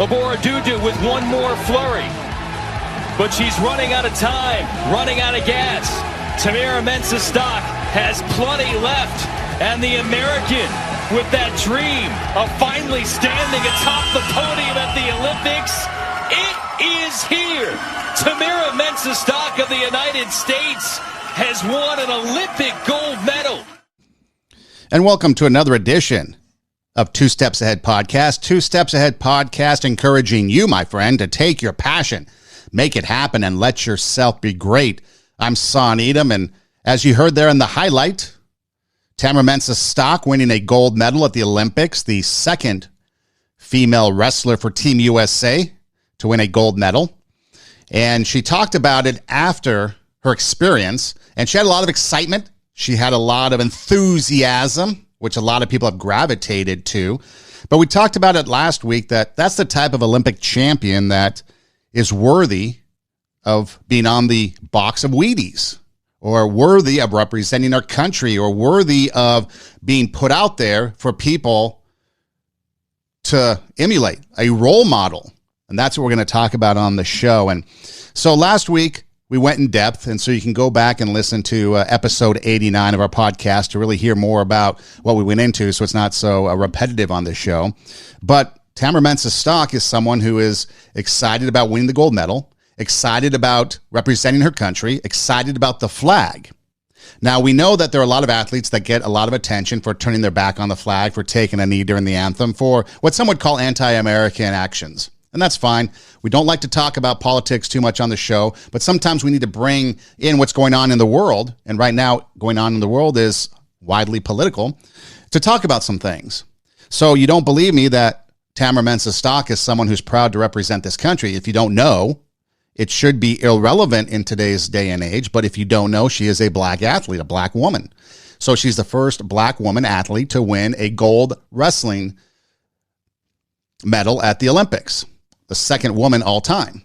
Abora-Dudu with one more flurry. But she's running out of time, running out of gas. Tamyra Mensah-Stock has plenty left. And the American with that dream of finally standing atop the podium at the Olympics, it is here. Tamyra Mensah-Stock of the United States has won an Olympic gold medal. And welcome to another edition of Two Steps Ahead Podcast. Two Steps Ahead Podcast encouraging you, my friend, to take your passion, make it happen, and let yourself be great. I'm Son Edom, and as you heard there in the highlight, Tamyra Mensah-Stock winning a gold medal at the Olympics, the second female wrestler for Team USA to win a gold medal. And she talked about it after her experience, and she had a lot of excitement. She had a lot of enthusiasm, which a lot of people have gravitated to. But we talked about it last week that that's the type of Olympic champion that is worthy of being on the box of Wheaties, or worthy of representing our country, or worthy of being put out there for people to emulate, a role model. And that's what we're going to talk about on the show. And so last week, we went in depth, and so you can go back and listen to episode 89 of our podcast to really hear more about what we went into, so it's not so repetitive on this show. But Tamyra Mensah-Stock is someone who is excited about winning the gold medal, excited about representing her country, excited about the flag. Now, we know that there are a lot of athletes that get a lot of attention for turning their back on the flag, for taking a knee during the anthem, for what some would call anti-American actions. And that's fine. We don't like to talk about politics too much on the show, but sometimes we need to bring in what's going on in the world. And right now, going on in the world is widely political, to talk about some things. So you don't believe me that Tamyra Mensah-Stock is someone who's proud to represent this country. If you don't know, it should be irrelevant in today's day and age. But if you don't know, she is a black athlete, a black woman. So she's the first black woman athlete to win a gold wrestling medal at the Olympics. The second woman all time.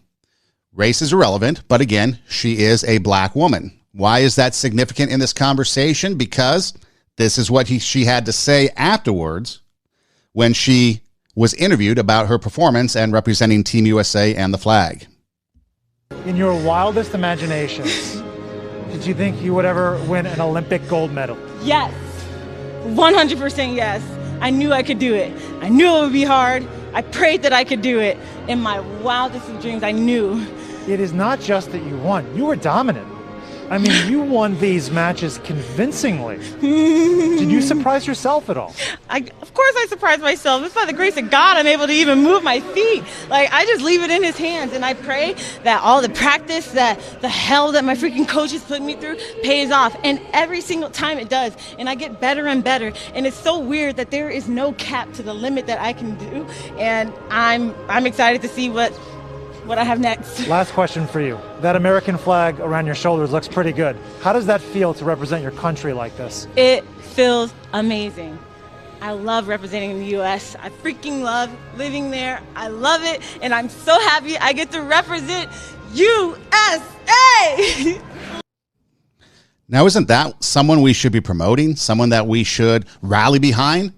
Race is irrelevant, but again, she is a black woman. Why is that significant in this conversation? Because this is what she had to say afterwards when she was interviewed about her performance and representing Team USA and the flag. In your wildest imaginations, did you think you would ever win an Olympic gold medal? Yes, 100% yes. I knew I could do it. I knew it would be hard. I prayed that I could do it. In my wildest of dreams, I knew. It is not just that you won. You were dominant. I mean, you won these matches convincingly. Did you surprise yourself at all? Of course I surprised myself. It's by the grace of God I'm able to even move my feet. Like, I just leave it in his hands, and I pray that all the practice, that the hell that my freaking coaches put me through pays off. And every single time it does. And I get better and better. And it's so weird that there is no cap to the limit that I can do. And I'm excited to see what I have next. Last question for you. That American flag around your shoulders looks pretty good. How does that feel to represent your country like this? It feels amazing. I love representing the U.S. I freaking love living there. I love it, and I'm so happy I get to represent USA! Now, isn't that someone we should be promoting? Someone that we should rally behind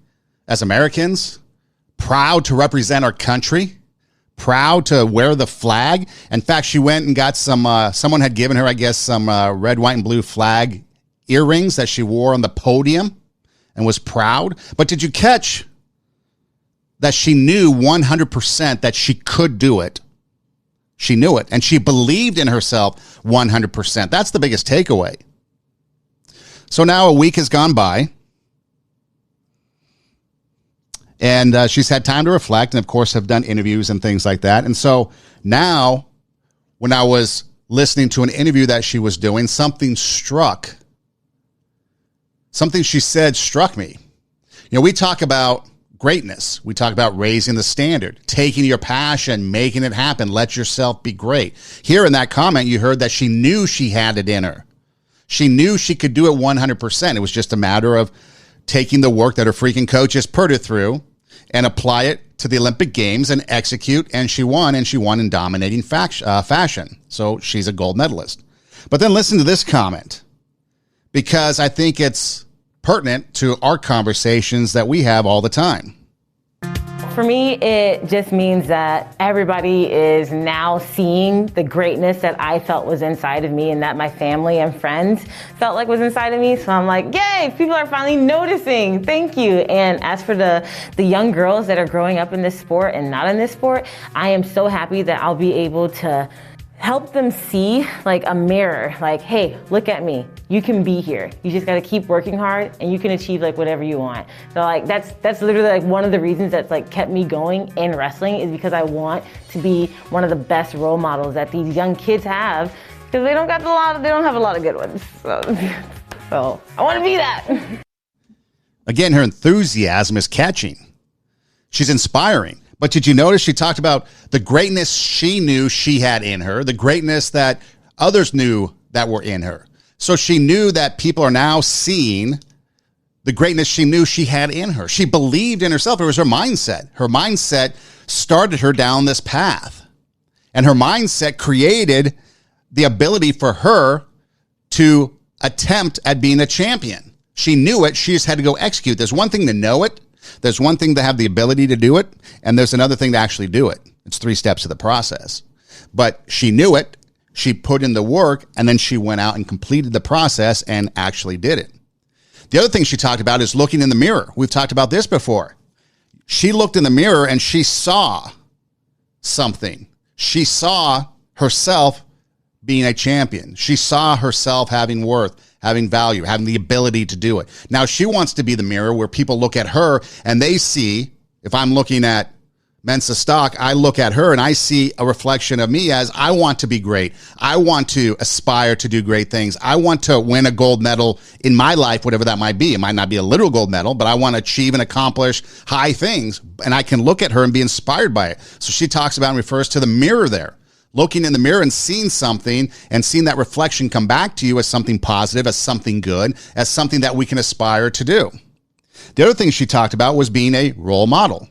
as Americans? Proud to represent our country? Proud to wear the flag. In fact, she went and got someone had given her, I guess, some red, white, and blue flag earrings that she wore on the podium and was proud. But did you catch that she knew 100% that she could do it? She knew it, and she believed in herself 100%. That's the biggest takeaway. So now a week has gone by. And she's had time to reflect and, of course, have done interviews and things like that. And so now when I was listening to an interview that she was doing, something she said struck me. You know, we talk about greatness. We talk about raising the standard, taking your passion, making it happen. Let yourself be great. Here in that comment, you heard that she knew she had it in her. She knew she could do it 100%. It was just a matter of taking the work that her freaking coaches put her through and apply it to the Olympic Games and execute, and she won in dominating fashion. So she's a gold medalist. But then listen to this comment, because I think it's pertinent to our conversations that we have all the time. For me, it just means that everybody is now seeing the greatness that I felt was inside of me and that my family and friends felt like was inside of me. So I'm like, yay, people are finally noticing. Thank you. And as for the young girls that are growing up in this sport and not in this sport, I am so happy that I'll be able to help them see like a mirror, like, hey, look at me. You can be here. You just gotta keep working hard and you can achieve like whatever you want. So like that's literally like one of the reasons that's like kept me going in wrestling, is because I want to be one of the best role models that these young kids have, because they don't have a lot of good ones. So I want to be that. Again, her enthusiasm is catching. She's inspiring. But did you notice she talked about the greatness she knew she had in her, the greatness that others knew that were in her. So she knew that people are now seeing the greatness she knew she had in her. She believed in herself. It was her mindset. Her mindset started her down this path. And her mindset created the ability for her to attempt at being a champion. She knew it. She just had to go execute. There's one thing to know it. There's one thing to have the ability to do it, and there's another thing to actually do it. It's 3 steps of the process. But she knew it, she put in the work, and then she went out and completed the process and actually did it. The other thing she talked about is looking in the mirror. We've talked about this before. She looked in the mirror and she saw something. She saw herself being a champion. She saw herself having worth, having value, having the ability to do it. Now she wants to be the mirror where people look at her and they see, if I'm looking at Mensa Stock, I look at her and I see a reflection of me as I want to be great. I want to aspire to do great things. I want to win a gold medal in my life, whatever that might be. It might not be a literal gold medal, but I want to achieve and accomplish high things. And I can look at her and be inspired by it. So she talks about and refers to the mirror there. Looking in the mirror and seeing something and seeing that reflection come back to you as something positive, as something good, as something that we can aspire to do. The other thing she talked about was being a role model.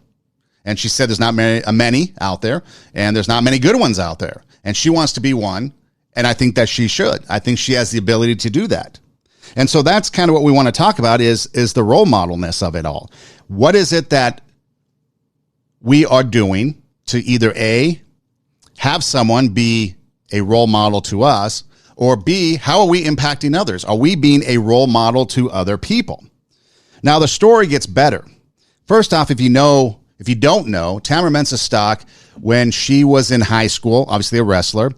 And she said there's not many out there, and there's not many good ones out there. And she wants to be one, and I think that she should. I think she has the ability to do that. And so that's kind of what we want to talk about is the role modelness of it all. What is it that we are doing to either A, have someone be a role model to us, or B, how are we impacting others? Are we being a role model to other people? Now, the story gets better. First off, if you don't know, Tamyra Mensah Stock, when she was in high school, obviously a wrestler,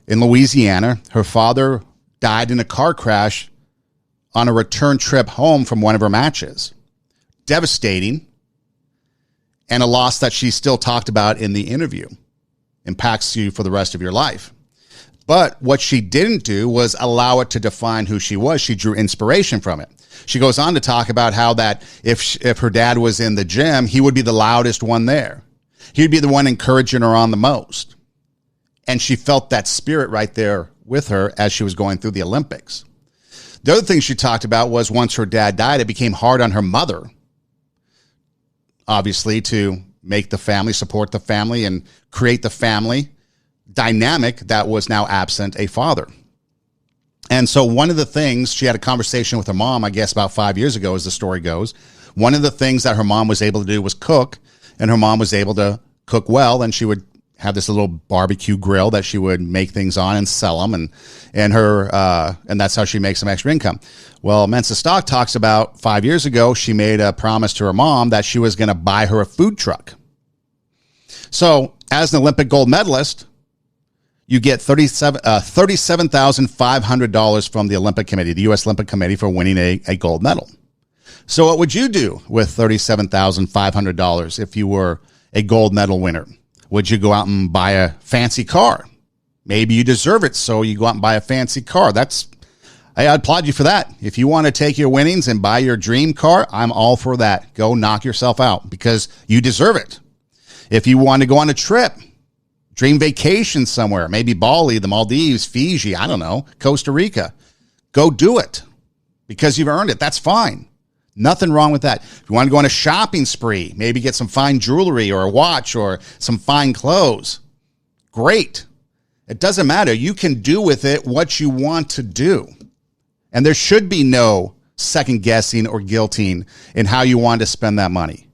in Louisiana, her father died in a car crash on a return trip home from one of her matches. Devastating, and a loss that she still talked about in the interview. Impacts you for the rest of your life. But what she didn't do was allow it to define who she was. She drew inspiration from it. She goes on to talk about how that if her dad was in the gym, he would be the loudest one there. He'd be the one encouraging her on the most. And she felt that spirit right there with her as she was going through the Olympics. The other thing she talked about was once her dad died, it became hard on her mother, obviously, to make the family, support the family, and create the family dynamic that was now absent a father. And so one of the things, she had a conversation with her mom, I guess about 5 years ago, as the story goes. One of the things that her mom was able to do was cook, and her mom was able to cook well, and she would have this little barbecue grill that she would make things on and sell them, and that's how she makes some extra income. Well, Mensah Stock talks about 5 years ago, she made a promise to her mom that she was going to buy her a food truck. So as an Olympic gold medalist, you get $37,500 from the Olympic Committee, the U.S. Olympic Committee, for winning a gold medal. So what would you do with $37,500 if you were a gold medal winner? Would you go out and buy a fancy car? Maybe you deserve it, so you go out and buy a fancy car. I applaud you for that. If you want to take your winnings and buy your dream car, I'm all for that. Go knock yourself out because you deserve it. If you want to go on a trip, dream vacation somewhere, maybe Bali, the Maldives, Fiji, I don't know, Costa Rica, go do it because you've earned it. That's fine. Nothing wrong with that. If you want to go on a shopping spree, maybe get some fine jewelry or a watch or some fine clothes, great. It doesn't matter. You can do with it what you want to do. And there should be no second guessing or guilting in how you want to spend that money.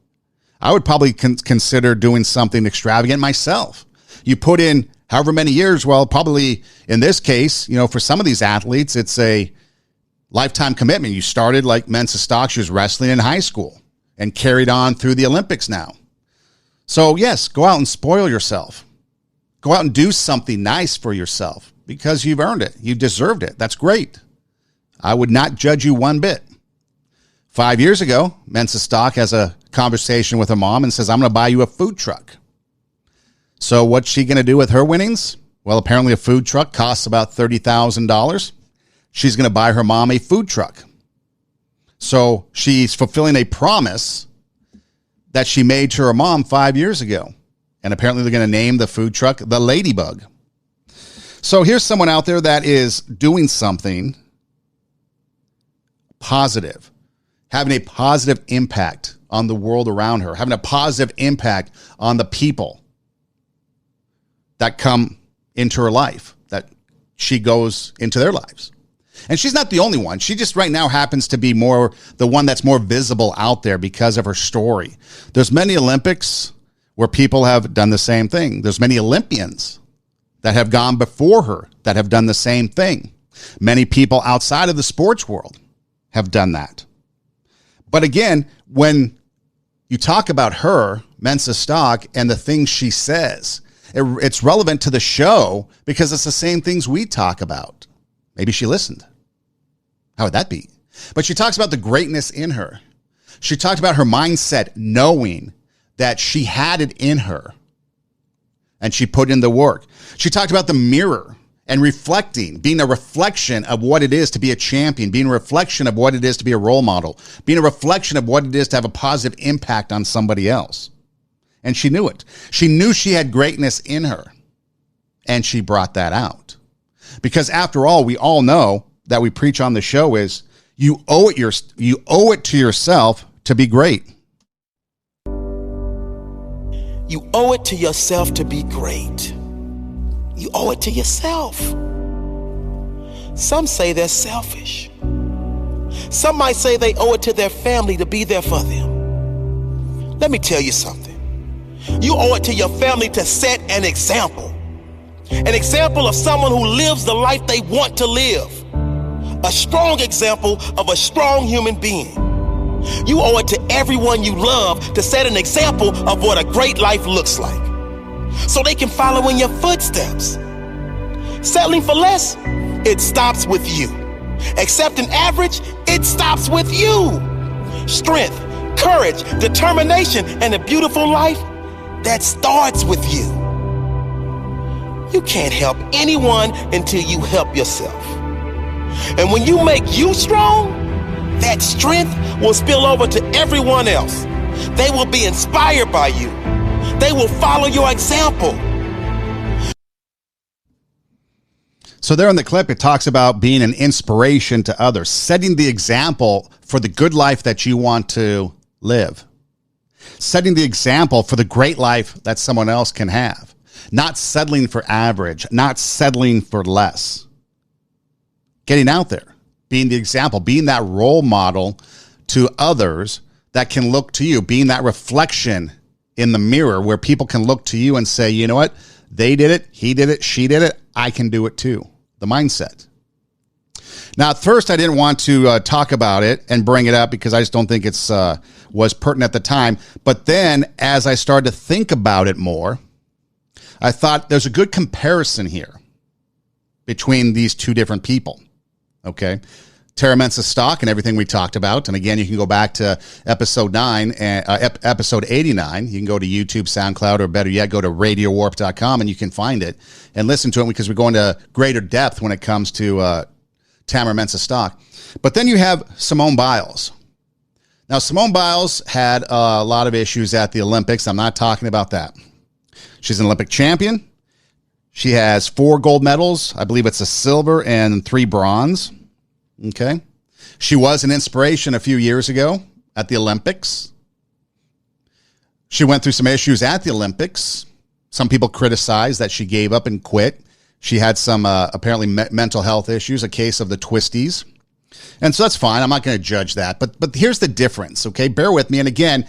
I would probably consider doing something extravagant myself. You put in however many years, well, probably in this case, for some of these athletes, it's a lifetime commitment. You started like Mensa Stock. She was wrestling in high school and carried on through the Olympics now. So yes, go out and spoil yourself. Go out and do something nice for yourself because you've earned it. You deserved it. That's great. I would not judge you one bit. 5 years ago, Mensa Stock has a conversation with her mom and says, I'm going to buy you a food truck. So what's she going to do with her winnings? Well, apparently a food truck costs about $30,000. She's going to buy her mom a food truck. So she's fulfilling a promise that she made to her mom 5 years ago. And apparently they're going to name the food truck the Ladybug. So here's someone out there that is doing something positive, having a positive impact on the world around her, having a positive impact on the people that come into her life, that she goes into their lives. And she's not the only one. She just right now happens to be more the one that's more visible out there because of her story. There's many Olympics where people have done the same thing. There's many Olympians that have gone before her that have done the same thing. Many people outside of the sports world have done that. But again, when you talk about her, Mensa Stock, and the things she says, it's relevant to the show because it's the same things we talk about. Maybe she listened. How would that be? But she talks about the greatness in her. She talked about her mindset, knowing that she had it in her, and she put in the work. She talked about the mirror and reflecting, being a reflection of what it is to be a champion, being a reflection of what it is to be a role model, being a reflection of what it is to have a positive impact on somebody else. And she knew it. She knew she had greatness in her, and she brought that out. Because after all, we all know that we preach on the show is you owe it to yourself to be great. You owe it to yourself to be great. You owe it to yourself. Some say they're selfish. Some might say they owe it to their family to be there for them. Let me tell you something. You owe it to your family to set an example. An example of someone who lives the life they want to live. A strong example of a strong human being. You owe it to everyone you love to set an example of what a great life looks like, so they can follow in your footsteps. Settling for less, it stops with you. Accepting average, it stops with you. Strength, courage, determination, and a beautiful life, that starts with you. You can't help anyone until you help yourself. And when you make you strong, that strength will spill over to everyone else. They will be inspired by you. They will follow your example. So there in the clip, it talks about being an inspiration to others, setting the example for the good life that you want to live, setting the example for the great life that someone else can have, not settling for average, not settling for less, getting out there, being the example, being that role model to others that can look to you, being that reflection in the mirror where people can look to you and say, you know what? They did it. He did it. She did it. I can do it too. The mindset. Now, at first, I didn't want to talk about it and bring it up because I just don't think it's was pertinent at the time. But then as I started to think about it more, I thought there's a good comparison here between these two different people. Okay. Tara Mensa Stock and everything we talked about. And again, you can go back to episode 89. You can go to YouTube, SoundCloud, or better yet, go to radiowarp.com and you can find it and listen to it because we go into greater depth when it comes to Tamara Mensa Stock. But then you have Simone Biles. Now, Simone Biles had a lot of issues at the Olympics. I'm not talking about that. She's an Olympic champion. She has 4 gold medals. I believe it's a silver and 3 bronze. Okay. She was an inspiration a few years ago at the Olympics. She went through some issues at the Olympics. Some people criticized that she gave up and quit. She had some apparently mental health issues, a case of the twisties. And so that's fine. I'm not going to judge that. But here's the difference, okay? Bear with me. And again,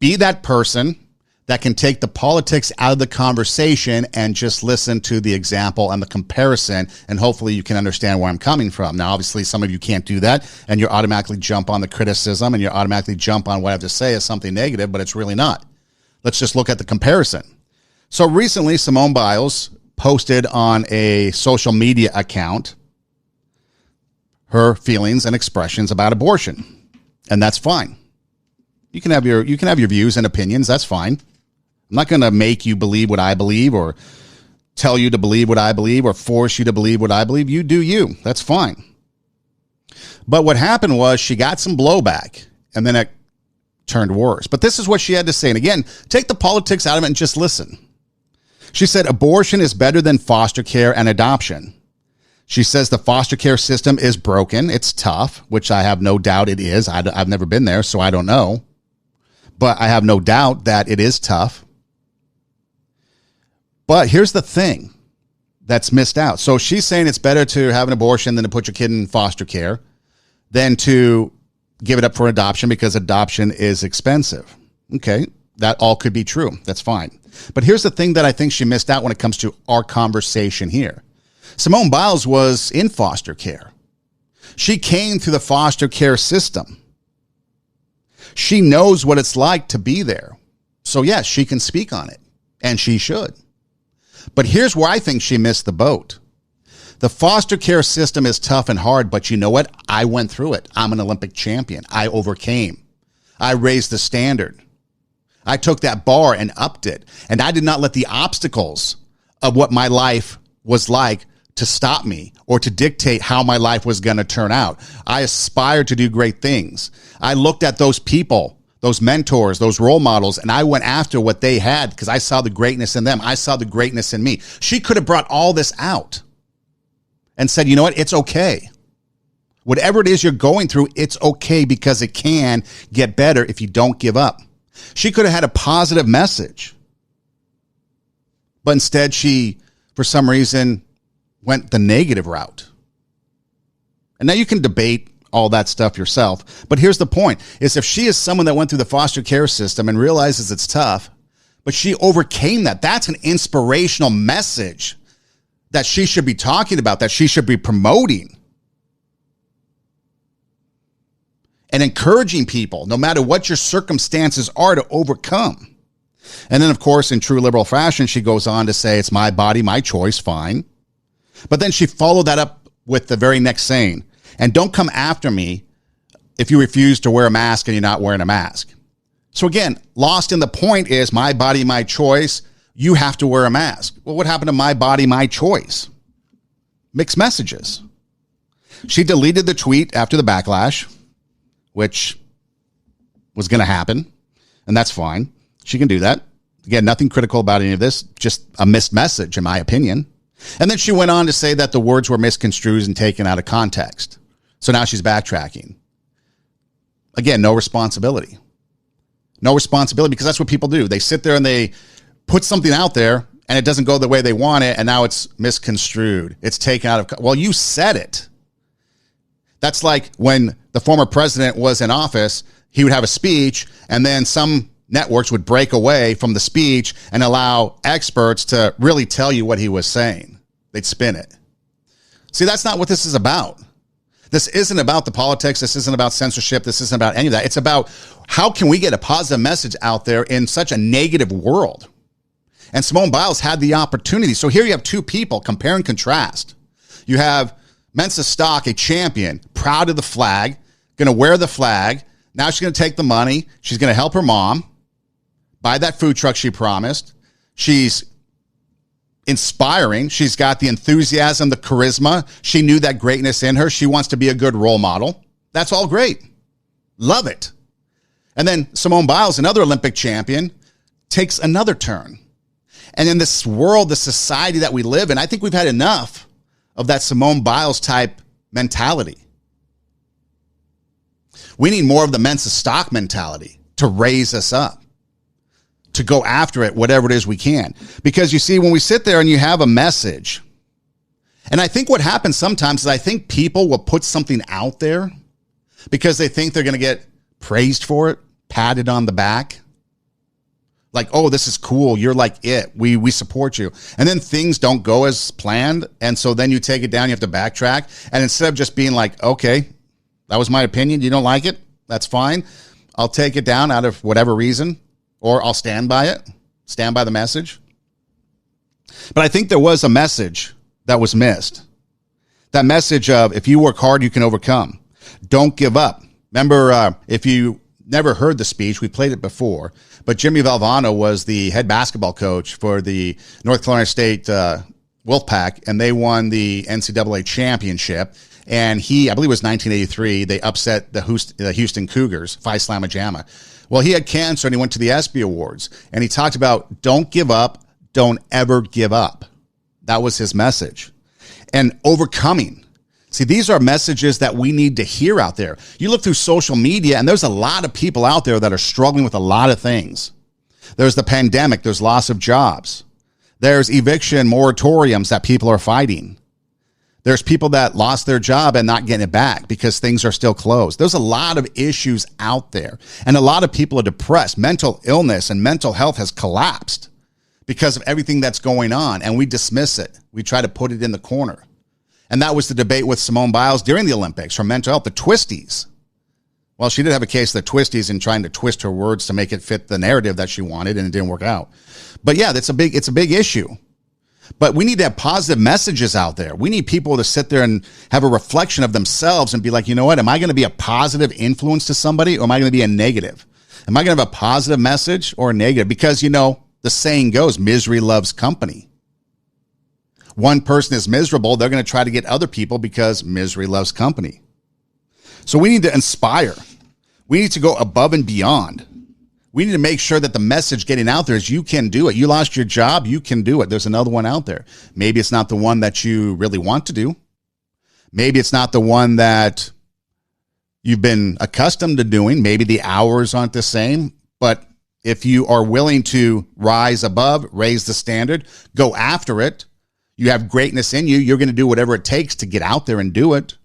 Be that person that can take the politics out of the conversation and just listen to the example and the comparison, and hopefully you can understand where I'm coming from. Now, obviously, some of you can't do that, and you automatically jump on the criticism, and you automatically jump on what I have to say as something negative, but it's really not. Let's just look at the comparison. So recently, Simone Biles posted on a social media account her feelings and expressions about abortion, and that's fine. You can have your views and opinions. That's fine. I'm not going to make you believe what I believe or tell you to believe what I believe or force you to believe what I believe. You do you. That's fine. But what happened was she got some blowback, and then it turned worse. But this is what she had to say. And again, take the politics out of it and just listen. She said, abortion is better than foster care and adoption. She says the foster care system is broken. It's tough, which I have no doubt it is. I've never been there, so I don't know. But I have no doubt that it is tough. But here's the thing that's missed out. So she's saying it's better to have an abortion than to put your kid in foster care than to give it up for adoption because adoption is expensive. Okay, that all could be true. That's fine. But here's the thing that I think she missed out when it comes to our conversation here. Simone Biles was in foster care. She came through the foster care system. She knows what it's like to be there. So yes, she can speak on it, and she should. But here's where I think she missed the boat. The foster care system is tough and hard, but you know what? I went through it. I'm an Olympic champion. I overcame. I raised the standard. I took that bar and upped it. And I did not let the obstacles of what my life was like to stop me or to dictate how my life was going to turn out. I aspired to do great things. I looked at those people, those mentors, those role models, and I went after what they had because I saw the greatness in them. I saw the greatness in me. She could have brought all this out and said, you know what? It's okay. Whatever it is you're going through, it's okay because it can get better if you don't give up. She could have had a positive message. But instead, she, for some reason, went the negative route. And now you can debate all that stuff yourself. But here's the point, is if she is someone that went through the foster care system and realizes it's tough, but she overcame that, that's an inspirational message that she should be talking about, that she should be promoting. And encouraging people, no matter what your circumstances are, to overcome. And then, of course, in true liberal fashion, she goes on to say, it's my body, my choice, fine. But then she followed that up with the very next saying, and don't come after me if you refuse to wear a mask and you're not wearing a mask. So again, lost in the point is my body, my choice. You have to wear a mask. Well, what happened to my body, my choice? Mixed messages. She deleted the tweet after the backlash, which was going to happen, and that's fine. She can do that. Again, nothing critical about any of this, just a missed message, in my opinion. And then she went on to say that the words were misconstrued and taken out of context. So now she's backtracking. Again, no responsibility. No responsibility, because that's what people do. They sit there and they put something out there, and it doesn't go the way they want it, and now it's misconstrued. It's taken out of... Well, you said it. That's like when the former president was in office, he would have a speech, and then some networks would break away from the speech and allow experts to really tell you what he was saying. They'd spin it. See, that's not what this is about. This isn't about the politics. This isn't about censorship. This isn't about any of that. It's about how can we get a positive message out there in such a negative world? And Simone Biles had the opportunity. So here you have two people, compare and contrast. You have Mensa Stock, a champion, proud of the flag, going to wear the flag. Now she's going to take the money. She's going to help her mom buy that food truck she promised. She's inspiring. She's got the enthusiasm, the charisma. She knew that greatness in her. She wants to be a good role model. That's all great. Love it. And then Simone Biles, another Olympic champion, takes another turn. And in this world, the society that we live in, I think we've had enough of that Simone Biles type mentality. We need more of the Mensa Stock mentality to raise us up, to go after it, whatever it is we can. Because you see, when we sit there and you have a message, and I think what happens sometimes is I think people will put something out there because they think they're going to get praised for it, patted on the back. Like, oh, this is cool. You're like it. We support you. And then things don't go as planned. And so then you take it down. You have to backtrack. And instead of just being like, okay, that was my opinion. You don't like it? That's fine. I'll take it down out of whatever reason, or I'll stand by it, stand by the message. But I think there was a message that was missed. That message of, if you work hard, you can overcome. Don't give up. Remember, if you never heard the speech, we played it before, but Jimmy Valvano was the head basketball coach for the North Carolina State Wolfpack, and they won the NCAA championship. And I believe it was 1983, they upset the Houston Cougars, Phi Slamma Jamma. Well, he had cancer, and he went to the ESPY Awards, and he talked about, don't give up, don't ever give up. That was his message. And overcoming. See, these are messages that we need to hear out there. You look through social media, and there's a lot of people out there that are struggling with a lot of things. There's the pandemic. There's loss of jobs. There's eviction moratoriums that people are fighting. There's people that lost their job and not getting it back because things are still closed. There's a lot of issues out there, and a lot of people are depressed. Mental illness and mental health has collapsed because of everything that's going on, and we dismiss it. We try to put it in the corner. And that was the debate with Simone Biles during the Olympics for mental health, the twisties. Well, she did have a case of the twisties and trying to twist her words to make it fit the narrative that she wanted, and it didn't work out. But yeah, it's a big issue. But we need to have positive messages out there. We need people to sit there and have a reflection of themselves and be like, you know what? Am I going to be a positive influence to somebody, or am I going to be a negative? Am I going to have a positive message or a negative? Because, the saying goes, misery loves company. One person is miserable, they're going to try to get other people because misery loves company. So we need to inspire. We need to go above and beyond. We need to make sure that the message getting out there is you can do it. You lost your job, you can do it. There's another one out there. Maybe it's not the one that you really want to do. Maybe it's not the one that you've been accustomed to doing. Maybe the hours aren't the same. But if you are willing to rise above, raise the standard, go after it, you have greatness in you, you're going to do whatever it takes to get out there and do it.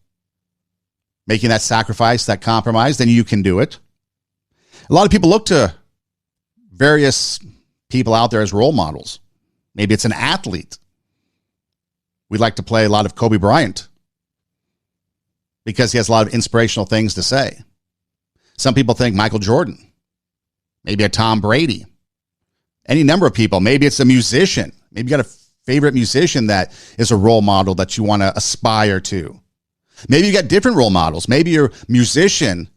Making that sacrifice, that compromise, then you can do it. A lot of people look to various people out there as role models. Maybe it's an athlete. We like to play a lot of Kobe Bryant because he has a lot of inspirational things to say. Some people think Michael Jordan, maybe a Tom Brady, any number of people. Maybe it's a musician. Maybe you got a favorite musician that is a role model that you want to aspire to. Maybe you got different role models. Maybe you're a musician.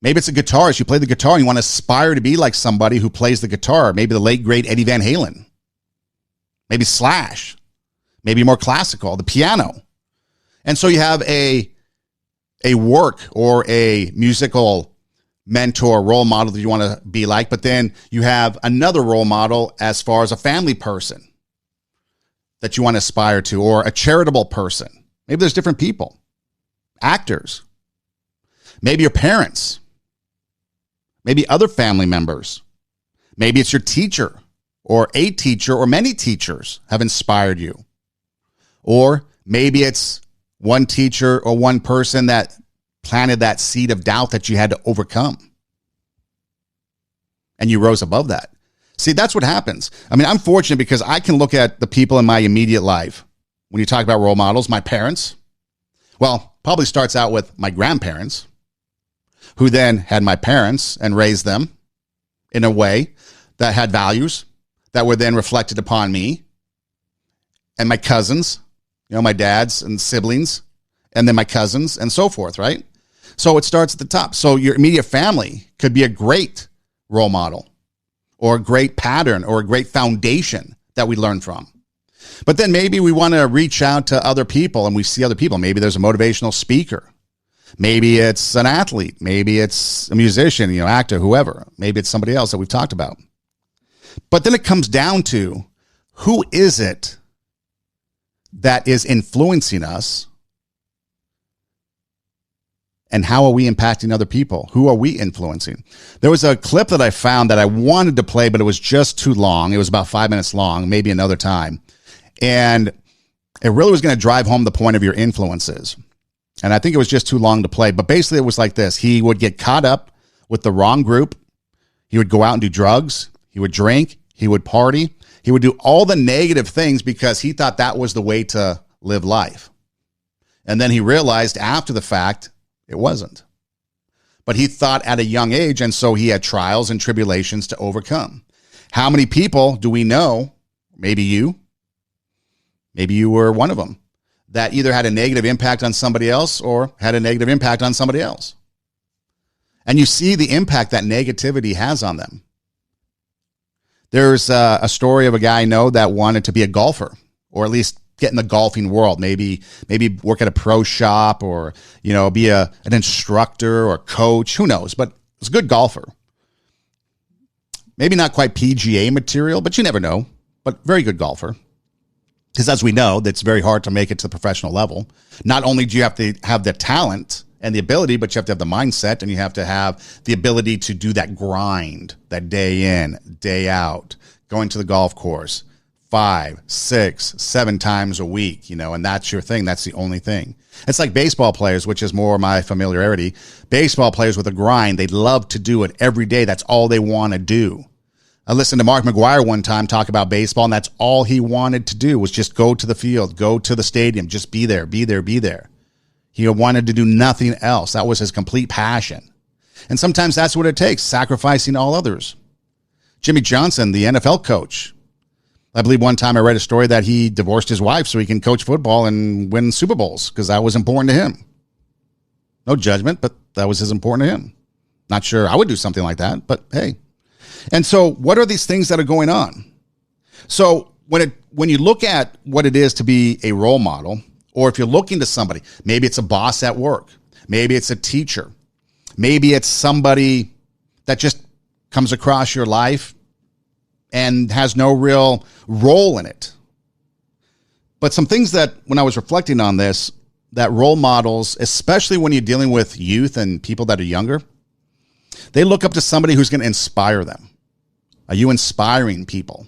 Maybe it's a guitarist. You play the guitar and you want to aspire to be like somebody who plays the guitar. Maybe the late, great Eddie Van Halen. Maybe Slash. Maybe more classical, the piano. And so you have a work or a musical mentor, role model that you want to be like, but then you have another role model as far as a family person that you want to aspire to, or a charitable person. Maybe there's different people. Actors. Maybe your parents. Maybe other family members. Maybe it's your teacher, or a teacher, or many teachers have inspired you. Or maybe it's one teacher or one person that planted that seed of doubt that you had to overcome. And you rose above that. See, that's what happens. I mean, I'm fortunate because I can look at the people in my immediate life. When you talk about role models, my parents, well, probably starts out with my grandparents, who then had my parents and raised them in a way that had values that were then reflected upon me, and my cousins, my dads and siblings, and then my cousins and so forth, right? So it starts at the top. So your immediate family could be a great role model, or a great pattern, or a great foundation that we learn from. But then maybe we want to reach out to other people, and we see other people. Maybe there's a motivational speaker. Maybe it's an athlete. Maybe it's a musician, actor, whoever. Maybe it's somebody else that we've talked about. But then it comes down to, who is it that is influencing us? And how are we impacting other people? Who are we influencing? There was a clip that I found that I wanted to play, but it was just too long. It was about 5 minutes long, maybe another time. And it really was going to drive home the point of your influences. And I think it was just too long to play. But basically it was like this. He would get caught up with the wrong group. He would go out and do drugs. He would drink. He would party. He would do all the negative things because he thought that was the way to live life. And then he realized after the fact, it wasn't. But he thought at a young age, and so he had trials and tribulations to overcome. How many people do we know, maybe you were one of them, that either had a negative impact on somebody else or had a negative impact on somebody else? And you see the impact that negativity has on them. There's a story of a guy I know that wanted to be a golfer, or at least get in the golfing world, maybe work at a pro shop, or be an instructor or coach, who knows, but it's a good golfer. Maybe not quite PGA material, but you never know, but very good golfer. Because as we know, it's very hard to make it to the professional level. Not only do you have to have the talent and the ability, but you have to have the mindset, and you have to have the ability to do that grind, that day in, day out, going to the golf course 5, 6, 7 times a week, and that's your thing. That's the only thing. It's like baseball players, which is more my familiarity. Baseball players with a grind, they love to do it every day. That's all they want to do. I listened to Mark McGwire one time talk about baseball, and that's all he wanted to do was just go to the field, go to the stadium, just be there, be there, be there. He wanted to do nothing else. That was his complete passion. And sometimes that's what it takes, sacrificing all others. Jimmy Johnson, the NFL coach, I believe one time I read a story that he divorced his wife so he can coach football and win Super Bowls because that was important to him. No judgment, but that was as important to him. Not sure I would do something like that, but hey. And so what are these things that are going on? So when you look at what it is to be a role model, or if you're looking to somebody, maybe it's a boss at work, maybe it's a teacher, maybe it's somebody that just comes across your life and has no real role in it. But some things that when I was reflecting on this, that role models, especially when you're dealing with youth and people that are younger, they look up to somebody who's going to inspire them. Are you inspiring people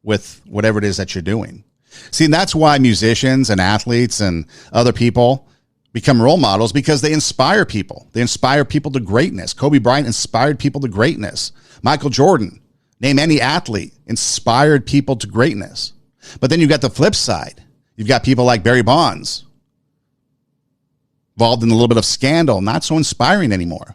with whatever it is that you're doing? See, that's why musicians and athletes and other people become role models, because they inspire people. They inspire people to greatness. Kobe Bryant inspired people to greatness. Michael Jordan, name any athlete, inspired people to greatness. But then you've got the flip side. You've got people like Barry Bonds, involved in a little bit of scandal, not so inspiring anymore.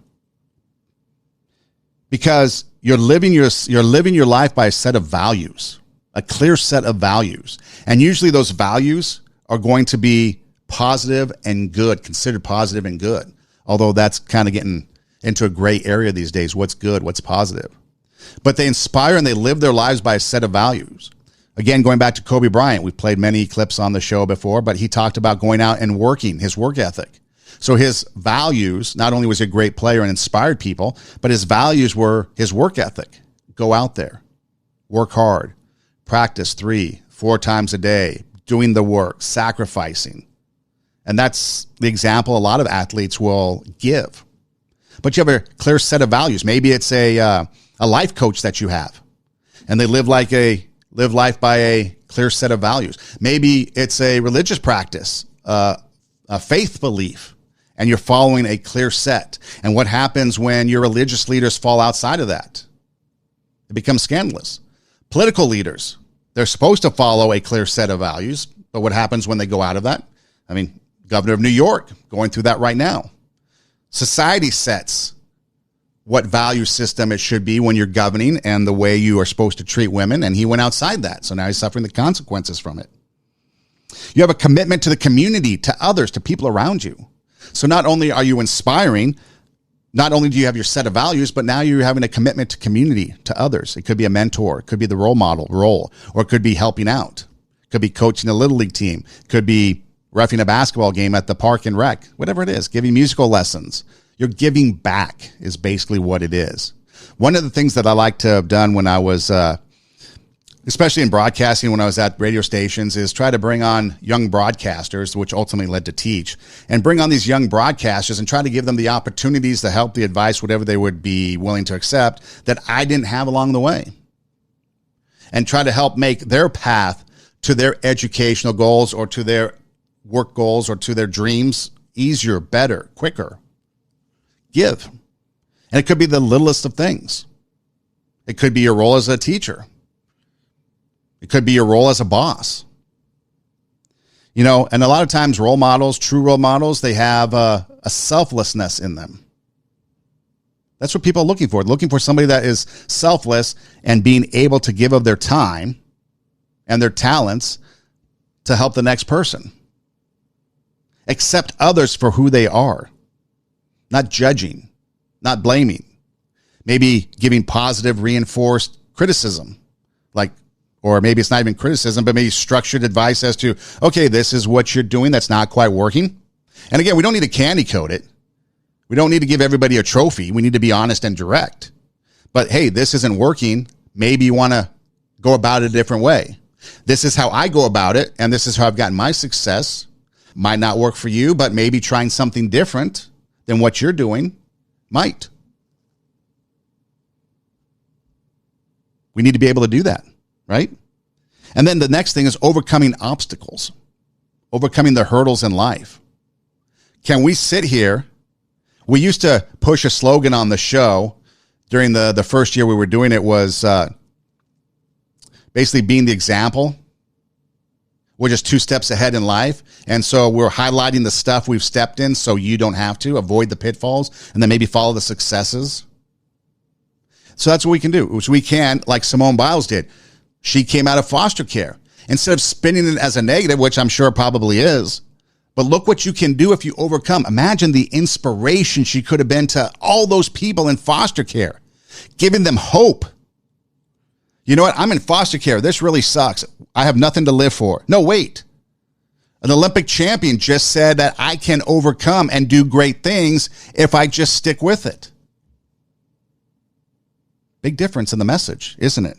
Because you're living your life by a set of values, a clear set of values. And usually those values are going to be positive and good, considered positive and good. Although that's kind of getting into a gray area these days. What's good? What's positive? But they inspire and they live their lives by a set of values. Again, going back to Kobe Bryant, we've played many clips on the show before, but he talked about going out and working, his work ethic. So his values, not only was he a great player and inspired people, but his values were his work ethic. Go out there, work hard, practice 3-4 times a day, doing the work, sacrificing. And that's the example a lot of athletes will give. But you have a clear set of values. Maybe it's a life coach that you have, and they live life by a clear set of values. Maybe it's a religious practice, a faith belief, and you're following a clear set. And what happens when your religious leaders fall outside of that? It becomes scandalous. Political leaders, they're supposed to follow a clear set of values, but what happens when they go out of that? I mean, Governor of New York, going through that right now. Society sets what value system it should be when you're governing and the way you are supposed to treat women, and he went outside that, so now he's suffering the consequences from it. You have a commitment to the community, to others, to people around you. So not only are you inspiring, not only do you have your set of values, but now you're having a commitment to community, to others. It could be a mentor, it could be the role model role, or it could be helping out. It could be coaching a little league team. It could be reffing a basketball game at the park and rec, whatever it is, giving musical lessons. You're giving back is basically what it is. One of the things that I like to have done when I was, especially in broadcasting, when I was at radio stations, is try to bring on young broadcasters, which ultimately led to Teach, and bring on these young broadcasters and try to give them the opportunities, the help, the advice, whatever they would be willing to accept that I didn't have along the way, and try to help make their path to their educational goals or to their work goals or to their dreams easier, better, quicker. Give. And it could be the littlest of things. It could be your role as a teacher. It could be your role as a boss. You know, and a lot of times role models, true role models, they have a selflessness in them. That's what people are looking for. They're looking for somebody that is selfless and being able to give of their time and their talents to help the next person. Accept others for who they are. Not judging, not blaming. Maybe giving positive reinforced criticism. Or maybe it's not even criticism, but maybe structured advice as to, okay, this is what you're doing that's not quite working. And again, we don't need to candy coat it. We don't need to give everybody a trophy. We need to be honest and direct. But hey, this isn't working. Maybe you want to go about it a different way. This is how I go about it, and this is how I've gotten my success. Might not work for you, but maybe trying something different than what you're doing might. We need to be able to do that. Right? And then the next thing is overcoming obstacles, overcoming the hurdles in life. Can we sit here? We used to push a slogan on the show during the first year we were doing it was basically being the example. We're just 2 steps ahead in life. And so we're highlighting the stuff we've stepped in so you don't have to. Avoid the pitfalls and then maybe follow the successes. So that's what we can do, which we can, like Simone Biles did. She came out of foster care. Instead of spinning it as a negative, which I'm sure probably is, but look what you can do if you overcome. Imagine the inspiration she could have been to all those people in foster care, giving them hope. You know what? I'm in foster care. This really sucks. I have nothing to live for. No, wait. An Olympic champion just said that I can overcome and do great things if I just stick with it. Big difference in the message, isn't it?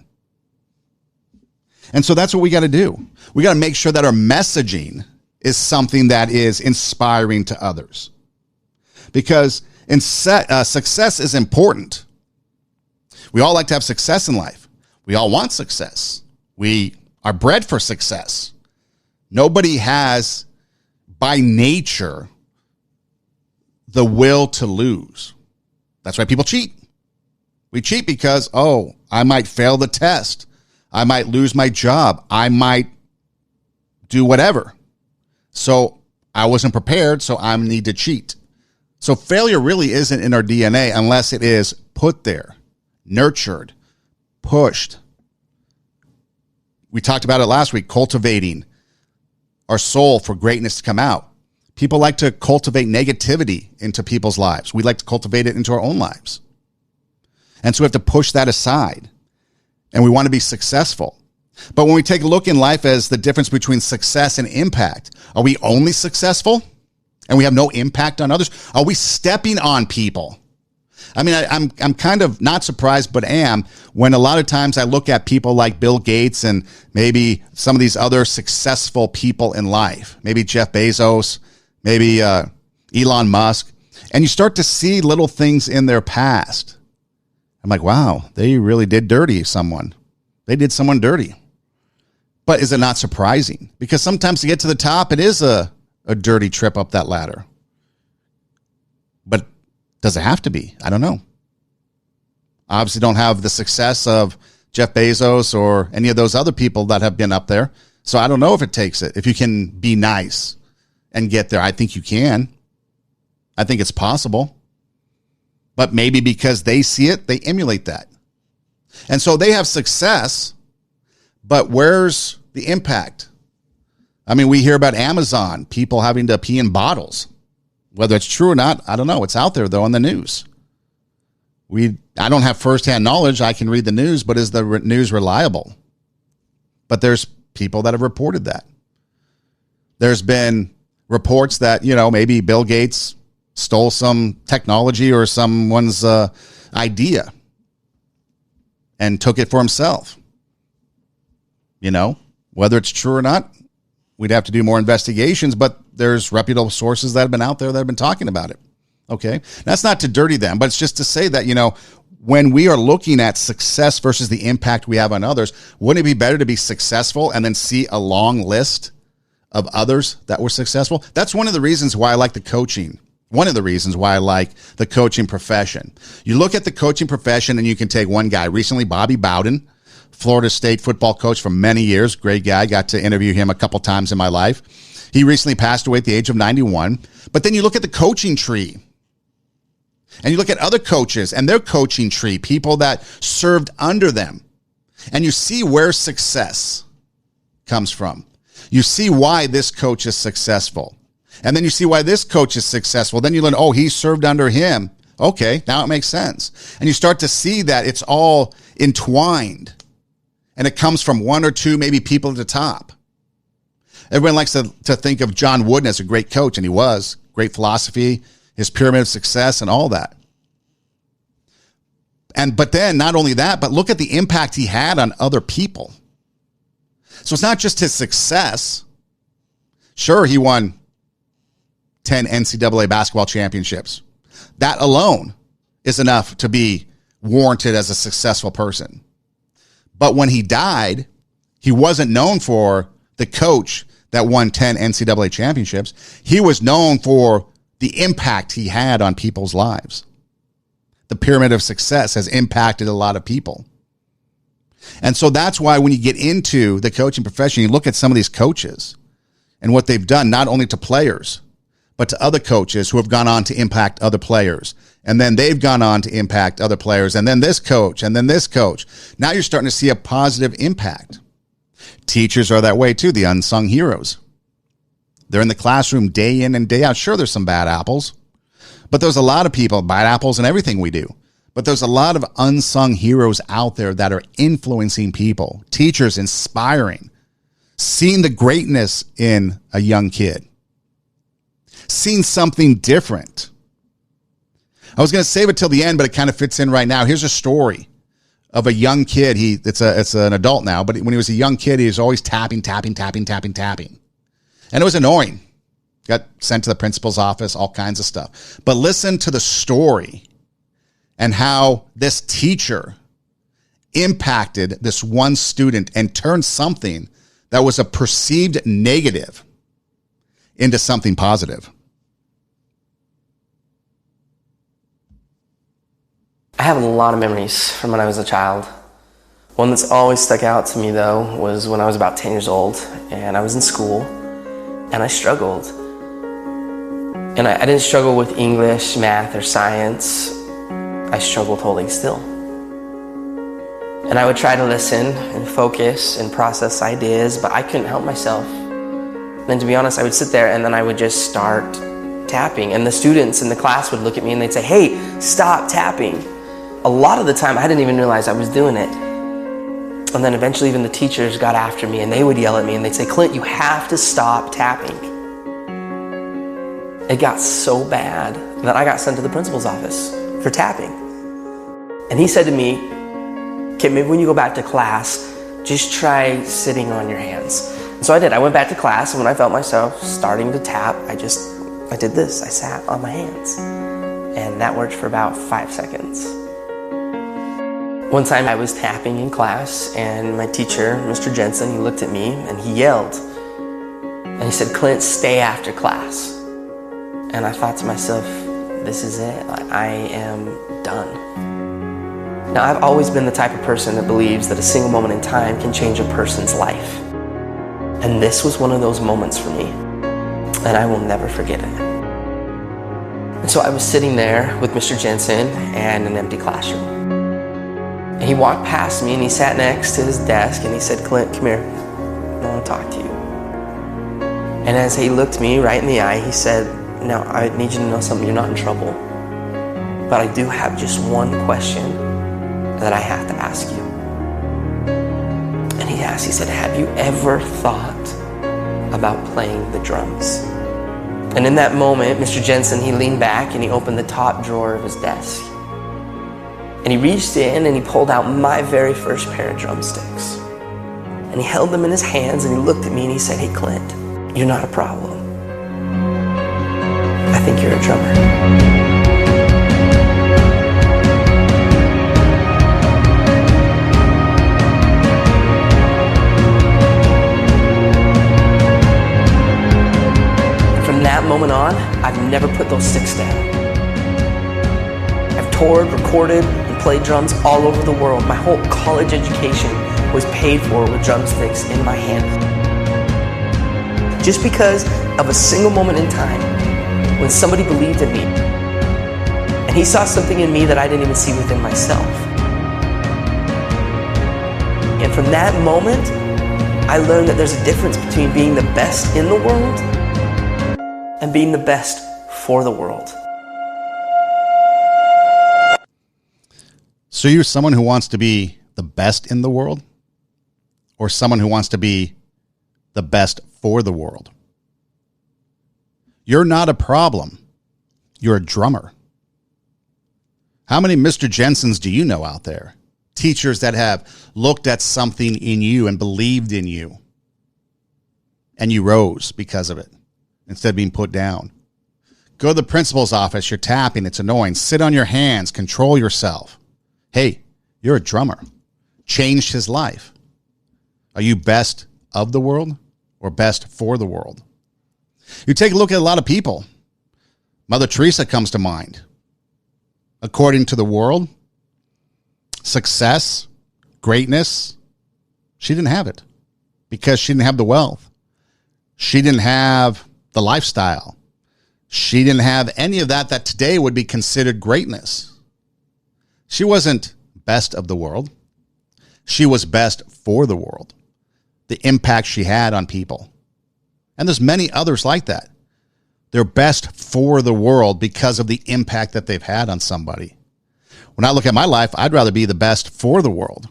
And so that's what we got to do. We got to make sure that our messaging is something that is inspiring to others. Because success is important. We all like to have success in life. We all want success. We are bred for success. Nobody has, by nature, the will to lose. That's why people cheat. We cheat because, I might fail the test. I might lose my job. I might do whatever. So I wasn't prepared, so I need to cheat. So failure really isn't in our DNA unless it is put there, nurtured, pushed. We talked about it last week, cultivating our soul for greatness to come out. People like to cultivate negativity into people's lives. We like to cultivate it into our own lives. And so we have to push that aside. And we want to be successful. But when we take a look in life as the difference between success and impact, are we only successful and we have no impact on others? Are we stepping on people? I mean, I'm kind of not surprised, but am when a lot of times I look at people like Bill Gates and maybe some of these other successful people in life, maybe Jeff Bezos, maybe Elon Musk, and you start to see little things in their past. I'm like, wow, they really did dirty someone. They did someone dirty. But is it not surprising? Because sometimes to get to the top, it is a dirty trip up that ladder. But does it have to be? I don't know. I obviously don't have the success of Jeff Bezos or any of those other people that have been up there. So I don't know if it takes it. If you can be nice and get there, I think you can. I think it's possible. But maybe because they see it, they emulate that. And so they have success, but where's the impact? I mean, we hear about Amazon, people having to pee in bottles. Whether it's true or not, I don't know. It's out there, though, on the news. I don't have firsthand knowledge. I can read the news, but is the news reliable? But there's people that have reported that. There's been reports that, maybe Bill Gates stole some technology or someone's idea and took it for himself. Whether it's true or not, we'd have to do more investigations, but there's reputable sources that have been out there that have been talking about it. Okay. That's not to dirty them, but it's just to say that, when we are looking at success versus the impact we have on others, wouldn't it be better to be successful and then see a long list of others that were successful? That's one of the reasons why I like the coaching One of the reasons why I like the coaching profession. You look at the coaching profession and you can take one guy. Recently, Bobby Bowden, Florida State football coach for many years. Great guy. Got to interview him a couple times in my life. He recently passed away at the age of 91. But then you look at the coaching tree and you look at other coaches and their coaching tree, people that served under them, and you see where success comes from. You see why this coach is successful. And then you see why this coach is successful. Then you learn, oh, he served under him. Okay, now it makes sense. And you start to see that it's all entwined. And it comes from one or two, maybe people at the top. Everyone likes to think of John Wooden as a great coach, and he was. Great philosophy, his pyramid of success, and all that. But then, not only that, but look at the impact he had on other people. So it's not just his success. Sure, he won 10 NCAA basketball championships. That alone is enough to be warranted as a successful person. But when he died, he wasn't known for the coach that won 10 NCAA championships. He was known for the impact he had on people's lives. The pyramid of success has impacted a lot of people. And so that's why when you get into the coaching profession, you look at some of these coaches and what they've done, not only to players, but to other coaches who have gone on to impact other players. And then they've gone on to impact other players. And then this coach, and then this coach. Now you're starting to see a positive impact. Teachers are that way too, the unsung heroes. They're in the classroom day in and day out. Sure, there's some bad apples, but there's a lot of people, bad apples in everything we do. But there's a lot of unsung heroes out there that are influencing people. Teachers inspiring, seeing the greatness in a young kid. Seen something different. I was going to save it till the end, but it kind of fits in right now. Here's a story of a young kid. It's an adult now, but when he was a young kid, he was always tapping. And it was annoying. Got sent to the principal's office, all kinds of stuff. But listen to the story and how this teacher impacted this one student and turned something that was a perceived negative into something positive. I have a lot of memories from when I was a child. One that's always stuck out to me, though, was when I was about 10 years old, and I was in school, and I struggled. And I didn't struggle with English, math, or science. I struggled holding still. And I would try to listen and focus and process ideas, but I couldn't help myself. Then, to be honest, I would sit there and then I would just start tapping. And the students in the class would look at me and they'd say, "Hey, stop tapping." A lot of the time, I didn't even realize I was doing it. And then eventually even the teachers got after me and they would yell at me and they'd say, "Clint, you have to stop tapping." It got so bad that I got sent to the principal's office for tapping. And he said to me, "Okay, maybe when you go back to class, just try sitting on your hands." And so I did. I went back to class, and when I felt myself starting to tap, I did this. I sat on my hands. And that worked for about 5 seconds. One time I was tapping in class, and my teacher, Mr. Jensen, he looked at me and he yelled. And he said, "Clint, stay after class." And I thought to myself, this is it. I am done. Now, I've always been the type of person that believes that a single moment in time can change a person's life. And this was one of those moments for me. And I will never forget it. And so I was sitting there with Mr. Jensen and an empty classroom. And he walked past me and he sat next to his desk and he said, "Clint, come here. I want to talk to you." And as he looked me right in the eye, he said, "Now, I need you to know something. You're not in trouble. But I do have just one question that I have to ask you." And he asked, he said, "Have you ever thought about playing the drums?" And in that moment, Mr. Jensen, he leaned back and he opened the top drawer of his desk. And he reached in and he pulled out my very first pair of drumsticks. And he held them in his hands and he looked at me and he said, "Hey, Clint, you're not a problem. I think you're a drummer." went on, I've never put those sticks down. I've toured, recorded, and played drums all over the world. My whole college education was paid for with drumsticks in my hand. Just because of a single moment in time when somebody believed in me, and he saw something in me that I didn't even see within myself. And from that moment, I learned that there's a difference between being the best in the world and being the best for the world. So you're someone who wants to be the best in the world, or someone who wants to be the best for the world? You're not a problem. You're a drummer. How many Mr. Jensens do you know out there? Teachers that have looked at something in you and believed in you, and you rose because of it instead of being put down. Go to the principal's office. You're tapping. It's annoying. Sit on your hands. Control yourself. Hey, you're a drummer. Changed his life. Are you best of the world or best for the world? You take a look at a lot of people. Mother Teresa comes to mind. According to the world, success, greatness, she didn't have it because she didn't have the wealth. She didn't have the lifestyle. She didn't have any of that today would be considered greatness. She wasn't best of the world. She was best for the world. The impact she had on people. And there's many others like that. They're best for the world because of the impact that they've had on somebody. When I look at my life, I'd rather be the best for the world.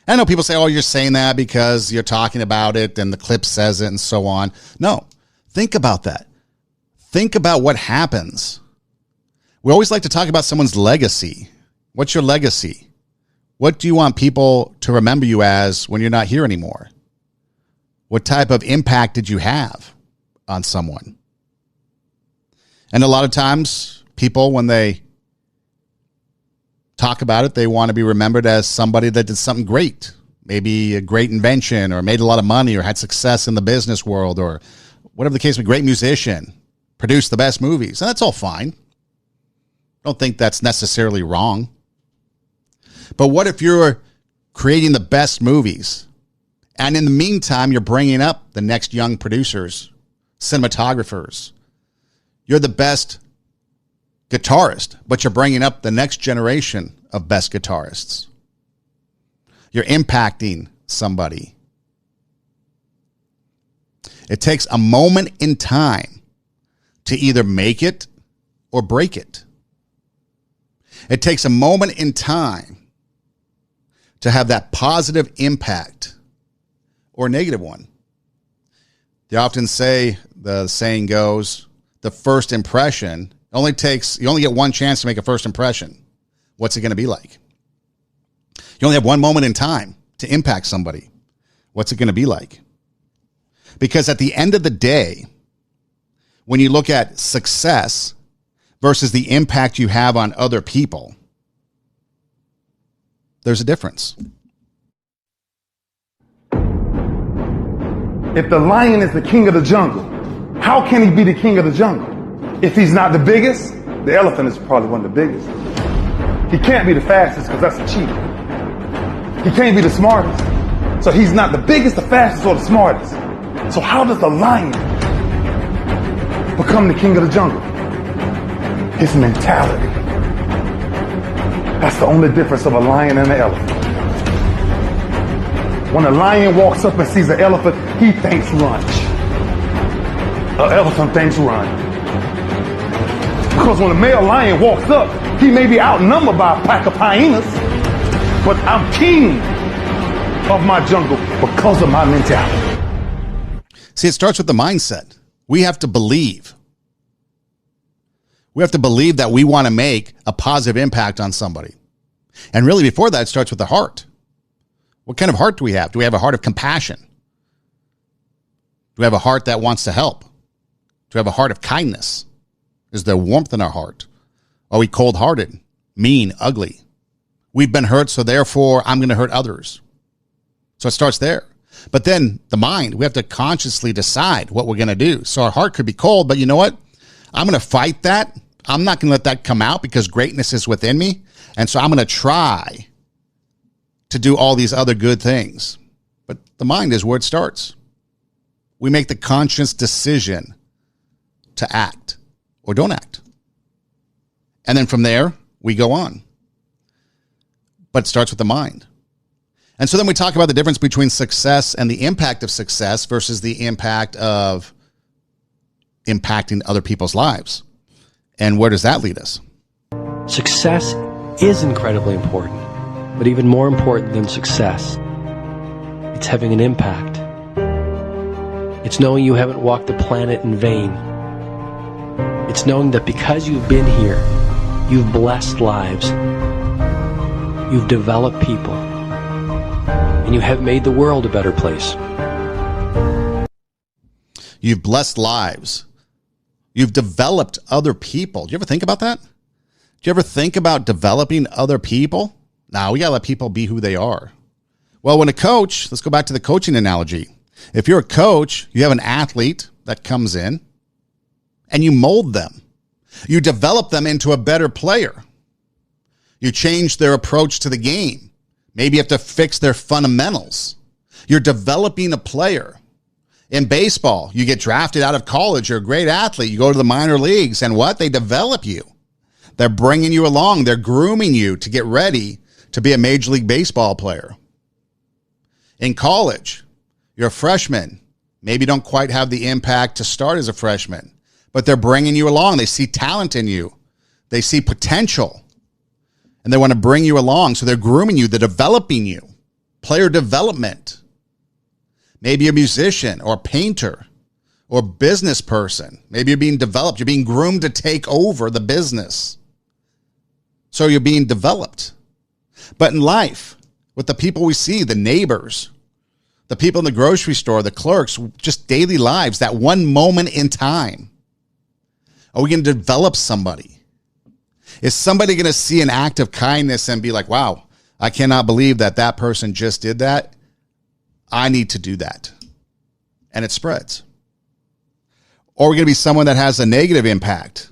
I know people say, oh, you're saying that because you're talking about it and the clip says it and so on. No, think about that. Think about what happens. We always like to talk about someone's legacy. What's your legacy? What do you want people to remember you as when you're not here anymore? What type of impact did you have on someone? And a lot of times, people, when they talk about it, they want to be remembered as somebody that did something great. Maybe a great invention, or made a lot of money, or had success in the business world, or whatever the case, a great musician, produced the best movies. And that's all fine. I don't think that's necessarily wrong. But what if you're creating the best movies, and in the meantime, you're bringing up the next young producers, cinematographers? You're the best guitarist, but you're bringing up the next generation of best guitarists. You're impacting somebody. It takes a moment in time to either make it or break it. It takes a moment in time to have that positive impact or negative one. They often say, the saying goes, the first impression you only get one chance to make a first impression. What's it going to be like? You only have one moment in time to impact somebody. What's it going to be like? Because at the end of the day, when you look at success versus the impact you have on other people, there's a difference. If the lion is the king of the jungle, how can he be the king of the jungle? If he's not the biggest, the elephant is probably one of the biggest. He can't be the fastest because that's a cheat. He can't be the smartest. So he's not the biggest, the fastest, or the smartest. So how does the lion become the king of the jungle? His mentality. That's the only difference of a lion and an elephant. When a lion walks up and sees an elephant, he thinks lunch. An elephant thinks run. Because when a male lion walks up, he may be outnumbered by a pack of hyenas, but I'm king of my jungle because of my mentality. See, it starts with the mindset. We have to believe. We have to believe that we want to make a positive impact on somebody. And really, before that, it starts with the heart. What kind of heart do we have? Do we have a heart of compassion? Do we have a heart that wants to help? Do we have a heart of kindness? Is there warmth in our heart? Are we cold-hearted, mean, ugly? We've been hurt, so therefore I'm going to hurt others. So it starts there. But then the mind, we have to consciously decide what we're going to do. So our heart could be cold, but you know what? I'm going to fight that. I'm not going to let that come out because greatness is within me. And so I'm going to try to do all these other good things. But the mind is where it starts. We make the conscious decision to act or don't act. And then from there, we go on. But it starts with the mind. And so then we talk about the difference between success and the impact of success versus the impact of impacting other people's lives. And where does that lead us? Success is incredibly important, but even more important than success, it's having an impact. It's knowing you haven't walked the planet in vain. It's knowing that because you've been here, you've blessed lives, you've developed people, and you have made the world a better place. You've blessed lives. You've developed other people. Do you ever think about that? Do you ever think about developing other people? Now, we got to let people be who they are. Well, when a coach, let's go back to the coaching analogy. If you're a coach, you have an athlete that comes in and you mold them. You develop them into a better player. You change their approach to the game. Maybe you have to fix their fundamentals. You're developing a player. In baseball, you get drafted out of college. You're a great athlete. You go to the minor leagues, and what? They develop you. They're bringing you along. They're grooming you to get ready to be a Major League Baseball player. In college, you're a freshman. Maybe don't quite have the impact to start as a freshman, but they're bringing you along. They see talent in you. They see potential, and they want to bring you along. So they're grooming you. They're developing you. Player development. Maybe a musician or a painter or business person. Maybe you're being developed. You're being groomed to take over the business. So you're being developed. But in life, with the people we see, the neighbors, the people in the grocery store, the clerks, just daily lives, that one moment in time, are we going to develop somebody? Is somebody going to see an act of kindness and be like, wow, I cannot believe that that person just did that? I need to do that. And it spreads. Or we're going to be someone that has a negative impact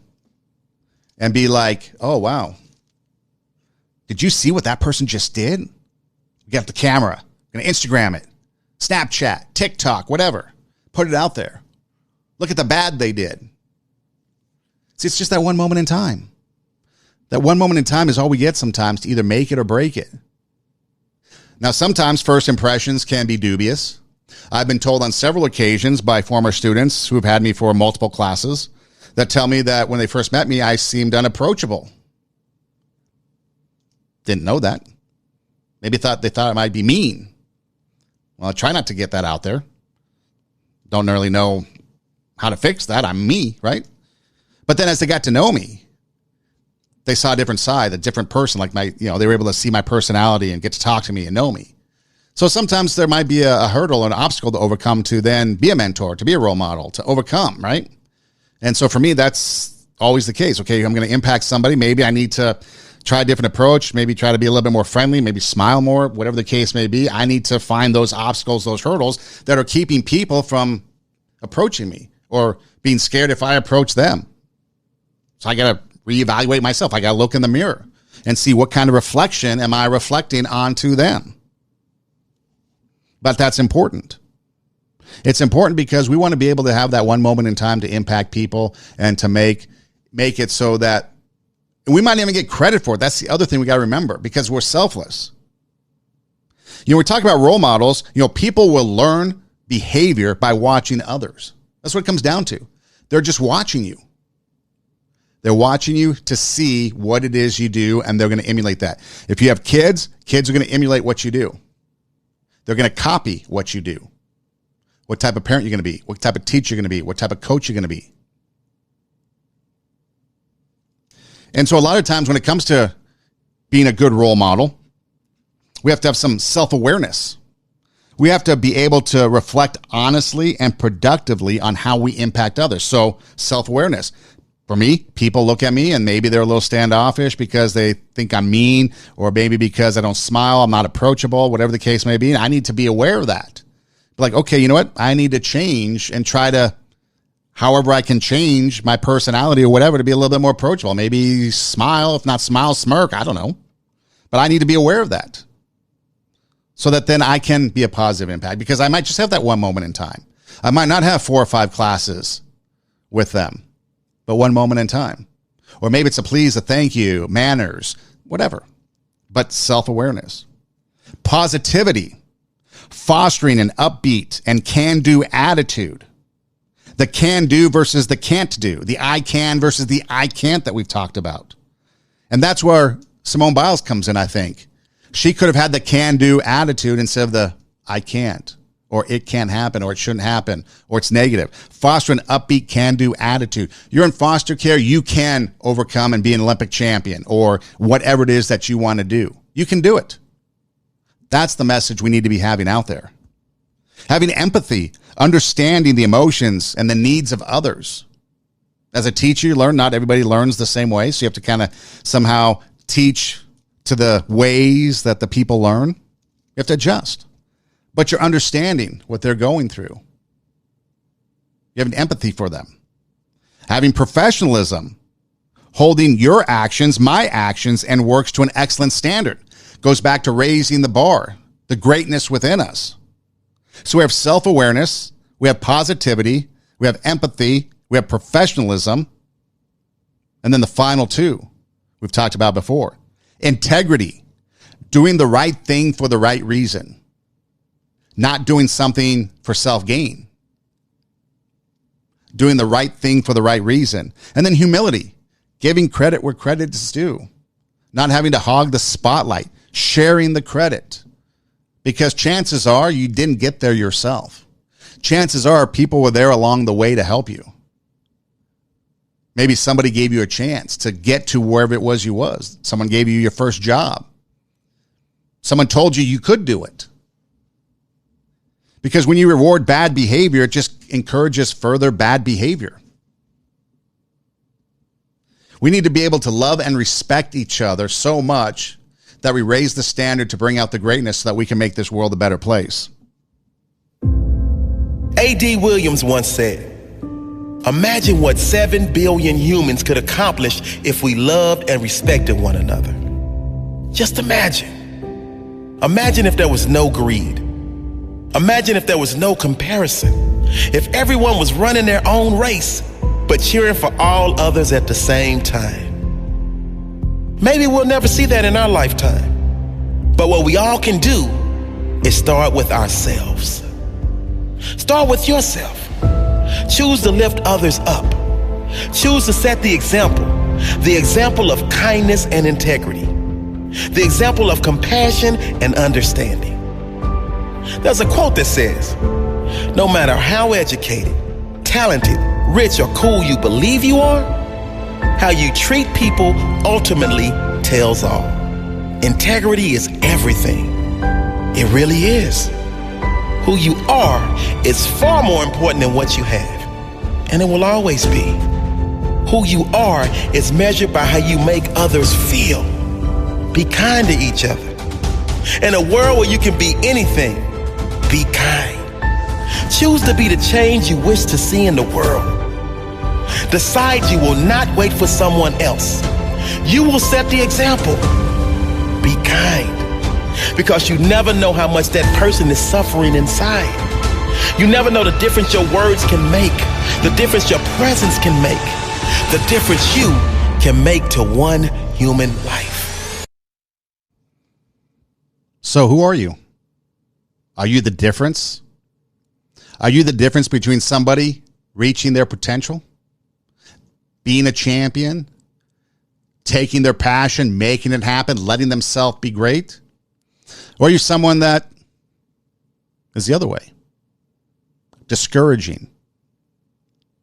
and be like, oh, wow. Did you see what that person just did? We got the camera. We're going to Instagram it. Snapchat, TikTok, whatever. Put it out there. Look at the bad they did. See, it's just that one moment in time. That one moment in time is all we get sometimes to either make it or break it. Now, sometimes first impressions can be dubious. I've been told on several occasions by former students who have had me for multiple classes that tell me that when they first met me, I seemed unapproachable. Didn't know that. Maybe they thought I might be mean. Well, I try not to get that out there. Don't really know how to fix that. I'm me, right? But then as they got to know me, they saw a different side, a different person, like they were able to see my personality and get to talk to me and know me. So sometimes there might be a hurdle, an obstacle to overcome to then be a mentor, to be a role model, to overcome, right? And so for me, that's always the case. Okay, I'm going to impact somebody. Maybe I need to try a different approach, maybe try to be a little bit more friendly, maybe smile more, whatever the case may be. I need to find those obstacles, those hurdles that are keeping people from approaching me or being scared if I approach them. So I got to reevaluate myself. I got to look in the mirror and see what kind of reflection am I reflecting onto them. But that's important. It's important because we want to be able to have that one moment in time to impact people and to make it so that we might even get credit for it. That's the other thing we got to remember, because we're selfless. We talk about role models. People will learn behavior by watching others. That's what it comes down to. They're just watching you. They're watching you to see what it is you do, and they're going to emulate that. If you have kids, kids are going to emulate what you do. They're going to copy what you do. What type of parent you're going to be, what type of teacher you're going to be, what type of coach you're going to be. And so a lot of times when it comes to being a good role model, we have to have some self-awareness. We have to be able to reflect honestly and productively on how we impact others. So self-awareness. For me, people look at me and maybe they're a little standoffish because they think I'm mean, or maybe because I don't smile, I'm not approachable, whatever the case may be. And I need to be aware of that. Like, okay, you know what? I need to change and try to however I can change my personality or whatever to be a little bit more approachable. Maybe smile, if not smile, smirk. I don't know. But I need to be aware of that so that then I can be a positive impact, because I might just have that one moment in time. I might not have 4 or 5 classes with them, but one moment in time. Or maybe it's a please, a thank you, manners, whatever. But self-awareness, positivity, fostering an upbeat and can-do attitude. The can-do versus the can't-do. The I can versus the I can't that we've talked about. And that's where Simone Biles comes in, I think. She could have had the can-do attitude instead of the I can't, or it can't happen, or it shouldn't happen, or it's negative. Foster an upbeat can-do attitude. You're in foster care, you can overcome and be an Olympic champion, or whatever it is that you want to do. You can do it. That's the message we need to be having out there. Having empathy, understanding the emotions and the needs of others. As a teacher, you learn not everybody learns the same way, so you have to kind of somehow teach to the ways that the people learn. You have to adjust. But you're understanding what they're going through. You have an empathy for them. Having professionalism, holding your actions, my actions, and works to an excellent standard. Goes back to raising the bar, the greatness within us. So we have self-awareness, we have positivity, we have empathy, we have professionalism, and then the final two we've talked about before. Integrity, doing the right thing for the right reason, not doing something for self-gain. Doing the right thing for the right reason. And then humility, giving credit where credit is due, not having to hog the spotlight, sharing the credit. Because chances are you didn't get there yourself. Chances are people were there along the way to help you. Maybe somebody gave you a chance to get to wherever it was you was. Someone gave you your first job. Someone told you you could do it. Because when you reward bad behavior, it just encourages further bad behavior. We need to be able to love and respect each other so much that we raise the standard to bring out the greatness so that we can make this world a better place. A.D. Williams once said, "Imagine what 7 billion humans could accomplish if we loved and respected one another." Just imagine. Imagine if there was no greed. Imagine if there was no comparison. If everyone was running their own race, but cheering for all others at the same time. Maybe we'll never see that in our lifetime. But what we all can do is start with ourselves. Start with yourself. Choose to lift others up. Choose to set the example of kindness and integrity, the example of compassion and understanding. There's a quote that says, "No matter how educated, talented, rich, or cool you believe you are, how you treat people ultimately tells all." Integrity is everything. It really is. Who you are is far more important than what you have, and it will always be. Who you are is measured by how you make others feel. Be kind to each other. In a world where you can be anything, be kind. Choose to be the change you wish to see in the world. Decide you will not wait for someone else. You will set the example. Be kind. Because you never know how much that person is suffering inside. You never know the difference your words can make, the difference your presence can make, the difference you can make to one human life. So who are you? Are you the difference? Are you the difference between somebody reaching their potential, being a champion, taking their passion, making it happen, letting themselves be great? Or are you someone that is the other way? Discouraging,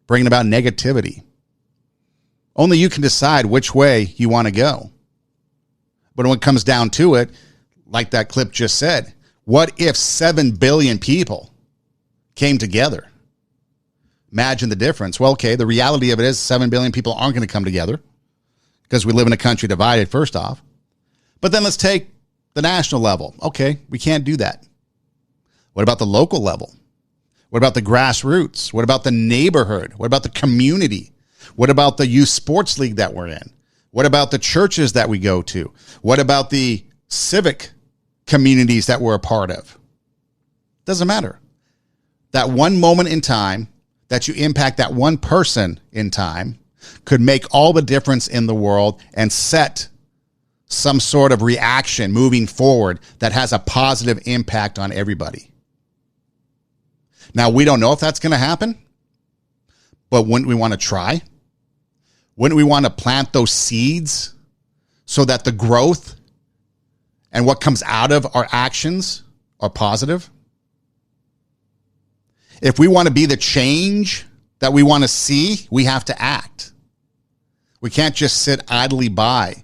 bringing about negativity. Only you can decide which way you want to go. But when it comes down to it, like that clip just said, what if 7 billion people came together? Imagine the difference. Well, okay, the reality of it is 7 billion people aren't going to come together because we live in a country divided, first off. But then let's take the national level. Okay, we can't do that. What about the local level? What about the grassroots? What about the neighborhood? What about the community? What about the youth sports league that we're in? What about the churches that we go to? What about the civic communities that we're a part of? Doesn't matter. That one moment in time that you impact that one person in time could make all the difference in the world and set some sort of reaction moving forward that has a positive impact on everybody. Now, we don't know if that's going to happen, but wouldn't we want to try? Wouldn't we want to plant those seeds so that the growth and what comes out of our actions are positive? If we want to be the change that we want to see, we have to act. We can't just sit idly by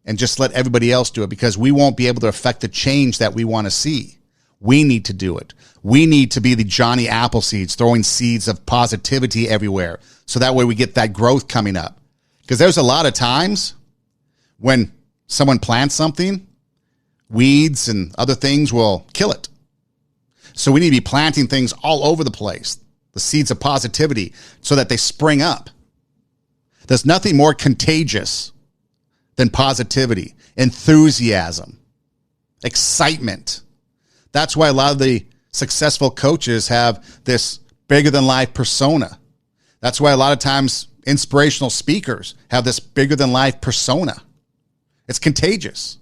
and just let everybody else do it, because we won't be able to affect the change that we want to see. We need to do it. We need to be the Johnny Appleseeds, throwing seeds of positivity everywhere, so that way we get that growth coming up. Because there's a lot of times when someone plants something, weeds and other things will kill it. So we need to be planting things all over the place, the seeds of positivity, so that they spring up. There's nothing more contagious than positivity, enthusiasm, excitement. That's why a lot of the successful coaches have this bigger than life persona. That's why a lot of times inspirational speakers have this bigger than life persona. It's contagious.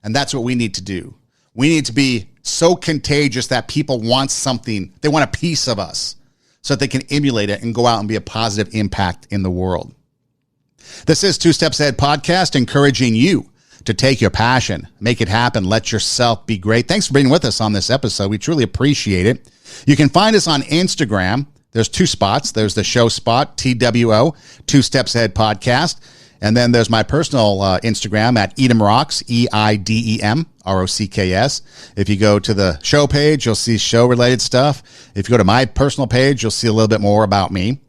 And that's what we need to do. We need to be so contagious that people want something. They want a piece of us so that they can emulate it and go out and be a positive impact in the world. This is Two Steps Ahead Podcast, encouraging you to take your passion, make it happen, let yourself be great. Thanks for being with us on this episode. We truly appreciate it. You can find us on Instagram. There's two spots. There's the show spot, TWO, Two Steps Ahead Podcast. And then there's my personal Instagram at Edem Rocks, EIDEM ROCKS. If you go to the show page, you'll see show-related stuff. If you go to my personal page, you'll see a little bit more about me.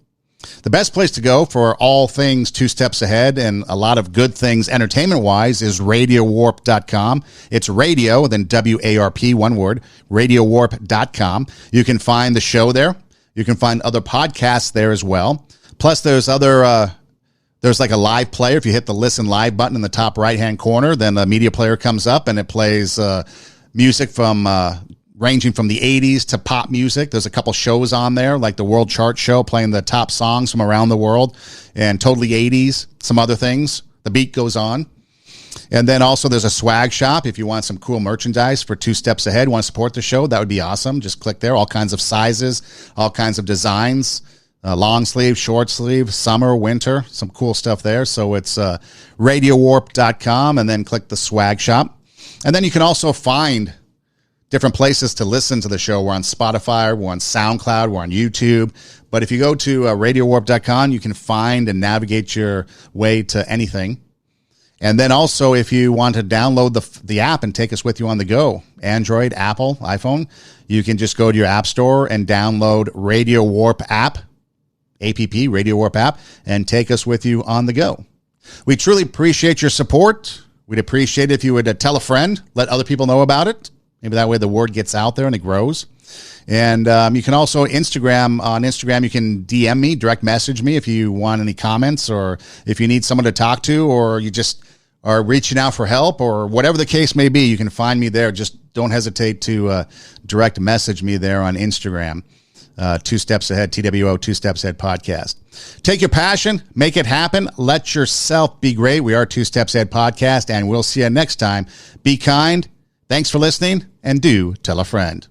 The best place to go for all things Two Steps Ahead and a lot of good things entertainment-wise is RadioWarp.com. It's radio, then WARP, one word, RadioWarp.com. You can find the show there. You can find other podcasts there as well. Plus, there's other... There's like a live player. If you hit the listen live button in the top right-hand corner, then the media player comes up and it plays music from ranging from the 80s to pop music. There's a couple shows on there, like the World Chart Show, playing the top songs from around the world, and totally 80s, some other things. The beat goes on. And then also there's a swag shop. If you want some cool merchandise for Two Steps Ahead, want to support the show, that would be awesome. Just click there. All kinds of sizes, all kinds of designs. Long sleeve, short sleeve, summer, winter, some cool stuff there. So it's RadioWarp.com, and then click the swag shop. And then you can also find different places to listen to the show. We're on Spotify, we're on SoundCloud, we're on YouTube. But if you go to RadioWarp.com, you can find and navigate your way to anything. And then also, if you want to download the app and take us with you on the go, Android, Apple, iPhone, you can just go to your app store and download Radio Warp app, Radio Warp app, and take us with you on the go. We truly appreciate your support. We'd appreciate it if you would tell a friend, let other people know about it. Maybe that way the word gets out there and it grows. And you can also on Instagram, you can DM me, direct message me if you want any comments, or if you need someone to talk to, or you just are reaching out for help, or whatever the case may be, you can find me there. Just don't hesitate to direct message me there on Instagram. Two Steps Ahead, TWO, Two Steps Ahead Podcast. Take your passion, make it happen, let yourself be great. We are Two Steps Ahead Podcast, and we'll see you next time. Be kind. Thanks for listening, and do tell a friend.